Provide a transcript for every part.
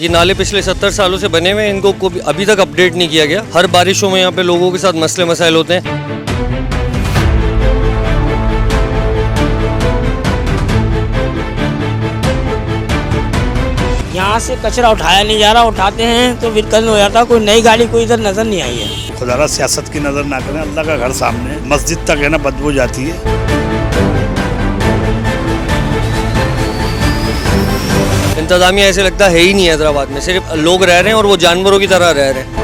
ये नाले पिछले 70 सालों से बने हुए हैं, इनको अभी तक अपडेट नहीं किया गया। हर बारिशों में यहाँ पे लोगों के साथ मसले मसाइल होते हैं। यहाँ से कचरा उठाया नहीं जा रहा, उठाते हैं तो फिर कल हो जाता। कोई नई गाड़ी कोई इधर नजर नहीं आई है। खुदारा सियासत की नजर ना करें, अल्लाह का घर सामने है। मस्जिद तक है ना बदबू जाती है। इंतजामिया ऐसे लगता है ही नहीं हैदराबाद में, सिर्फ लोग रह रहे हैं और वो जानवरों की तरह रह रहे हैं।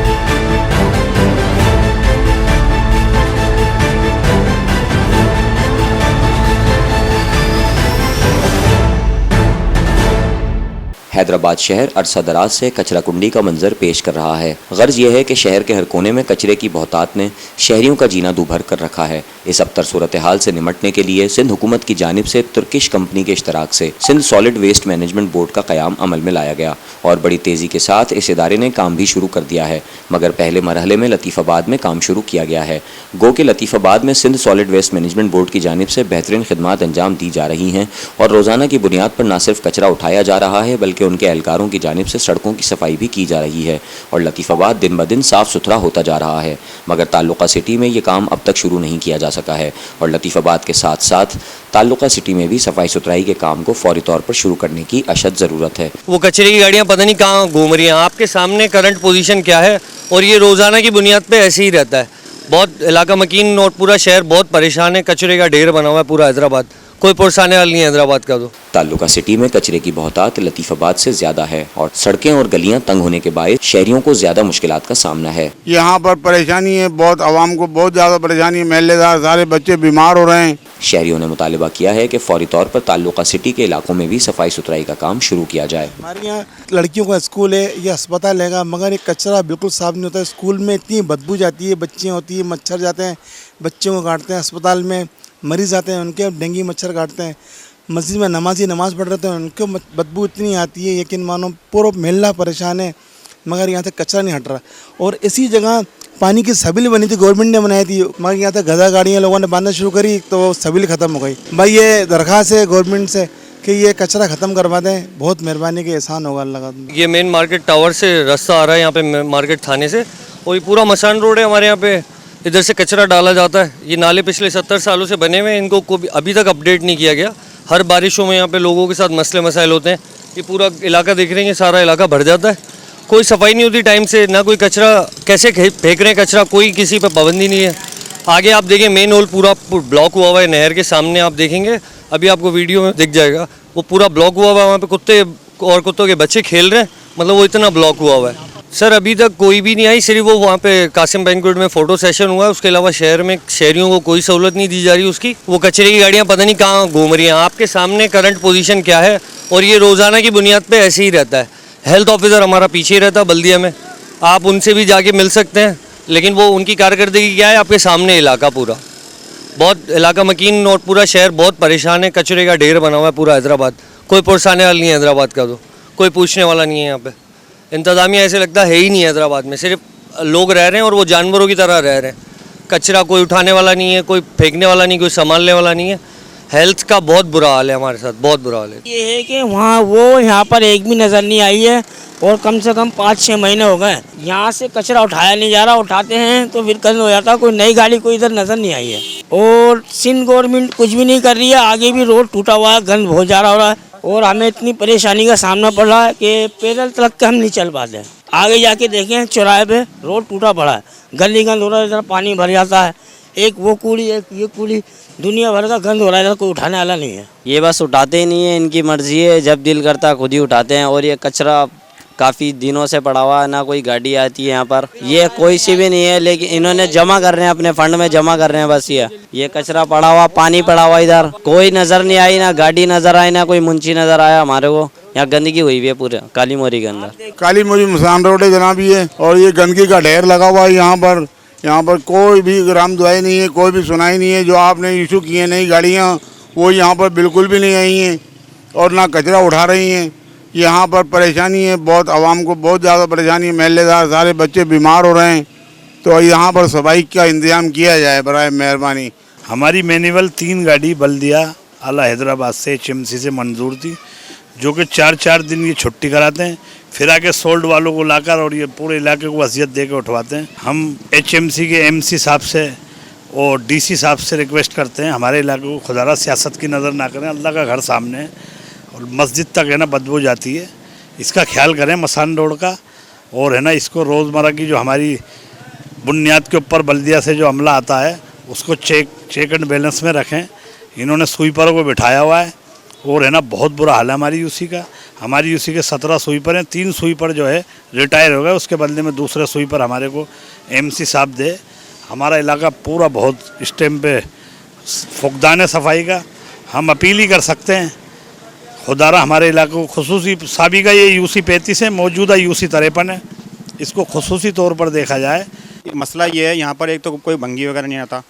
हैदराबाद शहर अरसा दराज से कचरा कुंडी का मंजर पेश कर रहा है। गर्ज यह है कि शहर के हर कोने में कचरे की बहुतात ने शहरियों का जीना दूभर कर रखा है। इस अबतर सूरत हाल से निमटने के लिए सिंध हुकूमत की जानिब से तुर्किश कंपनी के इश्तराक से Sindh solid waste management board का क़याम अमल में लाया गया और बड़ी तेज़ी के साथ इस इदारे ने काम भी शुरू कर दिया है। मगर पहले मरहले में लतीफ़ाबाद में काम शुरू किया गया है। गो के लतीफ़ाबाद में Sindh solid waste management board की जानिब से बेहतरीन खिदमात अंजाम दी जा रही हैं और रोज़ाना की बुनियाद पर न सिर्फ कचरा उठाया जा रहा है बल्कि उनके एहलकारों की जानिब से सड़कों की सफाई भी की जा रही है और लतीफ़ाबाद दिन ब दिन साफ़ सुथरा होता जा रहा है। मगर ताल्लुक़ा सिटी में ये काम अब तक शुरू नहीं किया जा सका है और लतीफ़ाबाद के साथ साथ ताल्लुक़ा सिटी में भी सफाई सुथराई के काम को फौरी तौर पर शुरू करने की अशद ज़रूरत है। वो कचरे की गाड़ियाँ पता नहीं कहाँ घूम रही हैं। आपके सामने करंट पोजीशन क्या है और ये रोज़ाना की बुनियाद पे ऐसे ही रहता है। बहुत इलाका मकीन और पूरा शहर बहुत परेशान है। कचरे का ढेर बना हुआ है पूरा हैदराबाद, कोई पुरसाने वाला नहीं है हैदराबाद का। तो ताल्लुका सिटी में कचरे की बहुतात लतीफ़ाबाद से ज़्यादा है और सड़कें और गलियां तंग होने के बायस शहरियों को ज़्यादा मुश्किलात का सामना है। यहाँ पर परेशानी है, बहुत आवाम को बहुत ज़्यादा परेशानी है। महल्लेदार सारे बच्चे बीमार हो रहे हैं। शहरियों ने मुतालिबा किया है कि फौरी तौर पर ताल्लुका सिटी के इलाकों में भी सफाई सुथराई का काम शुरू किया जाए। हमारे यहाँ लड़कियों का स्कूल है, ये अस्पताल है, मगर ये कचरा बिल्कुल साफ नहीं होता है। स्कूल में इतनी बदबू जाती है, बच्चियाँ होती है, मच्छर जाते हैं, बच्चों को काटते हैं। अस्पताल में मरीज आते हैं, उनके डेंगू मच्छर काटते हैं। मस्जिद में नमाज पढ़ रहे थे, उनको बदबू इतनी आती है, यकीन मानो पूरा मोहल्ला परेशान है। मगर यहाँ से कचरा नहीं हट रहा। और इसी जगह पानी की सबिल बनी थी, गवर्नमेंट ने बनाई थी, मगर यहाँ तक गधा गाड़ियाँ लोगों ने बांधना शुरू करी तो सबिल ख़त्म हो गई। भाई ये दरख्वास्त है गवर्नमेंट से कि ये कचरा ख़त्म करवा दें, बहुत मेहरबानी के एहसान होगा अल्लाह का। ये मेन मार्केट टावर से रास्ता आ रहा है यहाँ पे मार्केट थाने से, और ये पूरा मसान रोड है हमारे यहाँ पे। इधर से कचरा डाला जाता है। ये नाले पिछले 70 सालों से बने हुए हैं, इनको अभी तक अपडेट नहीं किया गया। हर बारिशों में यहाँ पे लोगों के साथ मसले मसाइल होते हैं। ये पूरा इलाका देख रहे हैं, सारा इलाका भर जाता है। कोई सफाई नहीं होती टाइम से, ना कोई कचरा कैसे फेंक रहे हैं कचरा, कोई किसी पर पाबंदी नहीं है। आगे आप देखें मेन होल पूरा ब्लॉक हुआ हुआ है। नहर के सामने आप देखेंगे, अभी आपको वीडियो में दिख जाएगा, वो पूरा ब्लॉक हुआ हुआ है। वहाँ पे कुत्ते और कुत्तों के बच्चे खेल रहे हैं, मतलब वो इतना ब्लॉक हुआ हुआ है। सर अभी तक कोई भी नहीं आई, सिर्फ वो वहाँ पे कासिम बैंक्वेट में फ़ोटो सेशन हुआ है। उसके अलावा शहर में शहरियों को कोई सहूलत नहीं दी जा रही उसकी। वो कचरे की गाड़ियाँ पता नहीं कहाँ घूम रही हैं। आपके सामने करंट पोजीशन क्या है और ये रोज़ाना की बुनियाद पे ऐसे ही रहता है। हेल्थ ऑफिसर हमारा पीछे ही रहता है बल्दिया में, आप उनसे भी जाके मिल सकते हैं, लेकिन वो उनकी कारकर्दगी क्या है, आपके सामने इलाका पूरा बहुत इलाका मकीन और पूरा शहर बहुत परेशान है। कचरे का ढेर बना हुआ है पूरा हैदराबाद, कोई पुरसाने वाला नहीं है हैदराबाद का। तो कोई पूछने वाला नहीं है यहाँ पे। इंतजामिया ऐसे लगता है ही नहीं हैदराबाद में, सिर्फ लोग रह रहे हैं और वो जानवरों की तरह रह रहे हैं। कचरा कोई उठाने वाला नहीं है, कोई फेंकने वाला नहीं, कोई संभालने वाला नहीं है। हेल्थ का बहुत बुरा हाल है हमारे साथ, बहुत बुरा हाल है। ये है कि वहाँ वो यहाँ पर एक भी नज़र नहीं आई है और कम से कम 5-6 महीने हो गए। यहाँ से कचरा उठाया नहीं जा रहा, उठाते हैं तो फिर कल हो जाता। कोई नई गाड़ी कोई इधर नज़र नहीं आई है और सिंध गवर्नमेंट कुछ भी नहीं कर रही है। आगे भी रोड टूटा हुआ है, गंद बहुत ज़्यादा हो रहा है और हमें इतनी परेशानी का सामना पड़ रहा है कि पैदल तक के हम नहीं चल पाते। आगे जाके देखें चौराहे पे रोड टूटा पड़ा है, गली गंद हो रहा है, इधर पानी भर जाता है। एक वो कूड़ी एक ये कूड़ी, दुनिया भर का गंद हो रहा है, इधर कोई उठाने वाला नहीं है। ये बस उठाते ही नहीं है, इनकी मर्जी है, जब दिल करता खुद ही उठाते हैं। और ये कचरा काफ़ी दिनों से पड़ा हुआ है, ना कोई गाड़ी आती है यहाँ पर, ये कोई सी भी नहीं है। लेकिन इन्होंने जमा कर रहे हैं, अपने फंड में जमा कर रहे हैं बस। ये कचरा पड़ा हुआ, पानी पड़ा हुआ, इधर कोई नज़र नहीं आई, ना गाड़ी नज़र आई, ना कोई मुंशी नज़र आया हमारे को। यहाँ गंदगी हुई हुई है पूरे काली मोरी के अंदर। काली मोरी मसान रोड है जनाब ये, और ये गंदगी का ढेर लगा हुआ है यहाँ पर। यहाँ पर कोई भी ग्राम दुआई नहीं है, कोई भी सुनाई नहीं है। जो आपने इशू किए नई गाड़ियाँ वो यहाँ पर बिल्कुल भी नहीं आई हैं और ना कचरा उठा रही हैं। यहाँ पर परेशानी है, बहुत आवाम को बहुत ज़्यादा परेशानी है। महल्लेदार सारे बच्चे बीमार हो रहे हैं, तो यहाँ पर सफाई का इंतजाम किया जाए बराए मेहरबानी। हमारी मैनुअल 3 गाड़ी बल्दिया आला हैदराबाद से HMC से मंजूर थी, जो कि 4-4 दिन ये छुट्टी कराते हैं, फिर आके सोल्ड वालों को लाकर और ये पूरे इलाके को वसीयत दे के उठवाते हैं। हम HMC के MC साहब से और DC साहब से रिक्वेस्ट करते हैं हमारे इलाके को खुदारा सियासत की नज़र ना करें, अल्लाह का घर सामने है और मस्जिद तक है ना बदबू जाती है, इसका ख्याल करें मसान रोड का। और है ना इसको रोज़मर्रा की जो हमारी बुनियाद के ऊपर बल्दिया से जो अमला आता है उसको चेक एंड बैलेंस में रखें। इन्होंने स्वीपरों को बिठाया हुआ है और है ना बहुत बुरा हाल है हमारी यूसी का। हमारी यूसी के 17 स्वीपर हैं, 3 स्वीपर जो है रिटायर हो गए, उसके बदले में दूसरे स्वीपर हमारे को MC साहब दे। हमारा इलाका पूरा बहुत इस टाइम पे फुकदान है सफाई का। हम अपील ही कर सकते हैं खुदारा हमारे इलाके को खुसूसी साबिका ये UC 35 है, मौजूदा UC 53 है, इसको खुसूसी तौर पर देखा जाए। मसला ये है यहाँ पर एक तो कोई भंगी वगैरह नहीं आता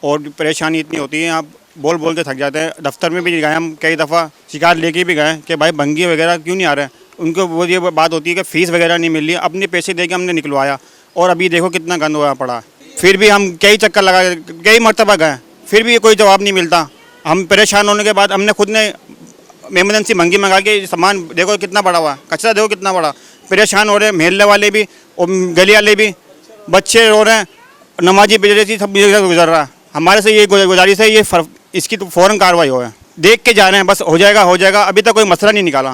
और परेशानी इतनी होती है, आप बोल बोल के थक जाते हैं। दफ्तर में भी गए हम कई दफ़ा, शिकायत लेके भी गए कि भाई भंगी वगैरह क्यों नहीं आ रहे हैं। उनको वो ये बात होती है कि फ़ीस वगैरह नहीं मिल रही, अपने पैसे दे के हमने निकलवाया और अभी देखो कितना गंद हुआ पड़ा। फिर भी हम कई चक्कर लगाए, कई मरतबा गए, फिर भी कोई जवाब नहीं मिलता। हम परेशान होने के बाद हमने खुद ने एमरजेंसी भंगी मंगा के सामान देखो कितना बड़ा हुआ, कचरा देखो कितना बड़ा। परेशान हो रहे हैं मोहल्ले वाले भी और गली वाले भी, बच्चे रो रहे हैं, नमाजी बेजती सब गुजर रहा है। हमारे से ये गुजारिश है, ये इसकी तो फ़ौरन कार्रवाई हो है। देख के जा रहे हैं, बस हो जाएगा, अभी तक कोई मसला नहीं निकाला।